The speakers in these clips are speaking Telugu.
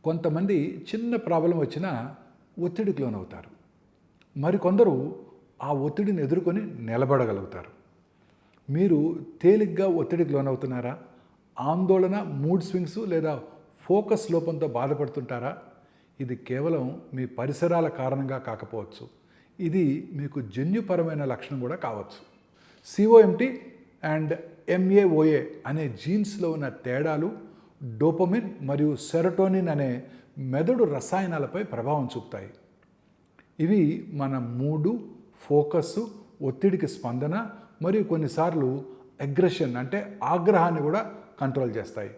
కొంతమంది చిన్న ప్రాబ్లం వచ్చినా ఒత్తిడికి లోనవుతారు. మరికొందరు ఆ ఒత్తిడిని ఎదుర్కొని నిలబడగలుగుతారు. మీరు తేలిగ్గా ఒత్తిడికి లోనవుతున్నారా? ఆందోళన, మూడ్ స్వింగ్స్ లేదా ఫోకస్ లోపంతో బాధపడుతుంటారా? ఇది కేవలం మీ పరిసరాల కారణంగా కాకపోవచ్చు. ఇది మీకు జన్యుపరమైన లక్షణం కూడా కావచ్చు. COMT అండ్ MAOA అనే జీన్స్లో ఉన్న తేడాలు డోపమిన్ మరియు సెరటోనిన్ అనే మెదడు రసాయనాలపై ప్రభావం చూపుతాయి. ఇవి మన మూడు, ఫోకస్సు, ఒత్తిడికి స్పందన మరియు కొన్నిసార్లు అగ్రెషన్ అంటే ఆగ్రహాన్ని కూడా కంట్రోల్ చేస్తాయి.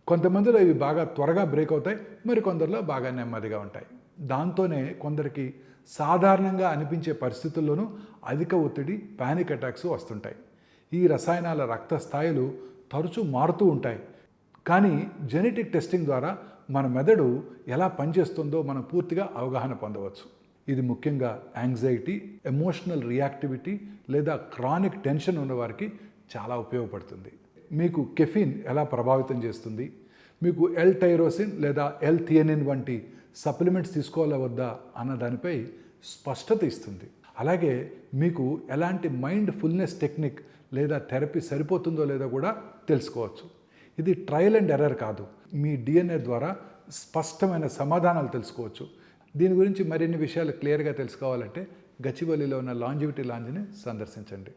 కొంతమందిలో ఇవి బాగా త్వరగా బ్రేక్ అవుతాయి, మరి కొందరిలో బాగా నెమ్మదిగా ఉంటాయి. దాంతోనే కొందరికి సాధారణంగా అనిపించే పరిస్థితుల్లోనూ అధిక ఒత్తిడి, పానిక్ అటాక్స్ వస్తుంటాయి. ఈ రసాయనాల రక్త స్థాయిలు తరచూ మారుతూ ఉంటాయి. కానీ జెనెటిక్ టెస్టింగ్ ద్వారా మన మెదడు ఎలా పనిచేస్తుందో మనం పూర్తిగా అవగాహన పొందవచ్చు. ఇది ముఖ్యంగా యాంగ్జైటీ, ఎమోషనల్ రియాక్టివిటీ లేదా క్రానిక్ టెన్షన్ ఉన్నవారికి చాలా ఉపయోగపడుతుంది. మీకు కెఫీన్ ఎలా ప్రభావితం చేస్తుంది, మీకు L-టైరోసిన్ లేదా L-థియనిన్ వంటి సప్లిమెంట్స్ తీసుకోవాలా వద్దా అన్న దానిపై స్పష్టత ఇస్తుంది. అలాగే మీకు ఎలాంటి మైండ్ ఫుల్నెస్ టెక్నిక్ లేదా థెరపీ సరిపోతుందో లేదో కూడా తెలుసుకోవచ్చు. ఇది ట్రయల్ అండ్ ఎర్రర్ కాదు, మీ DNA ద్వారా స్పష్టమైన సమాధానాలు తెలుసుకోవచ్చు. దీని గురించి మరిన్ని విషయాలు క్లియర్గా తెలుసుకోవాలంటే గచ్చిబౌలిలో ఉన్న లాంజివిటీ లాంజ్ని సందర్శించండి.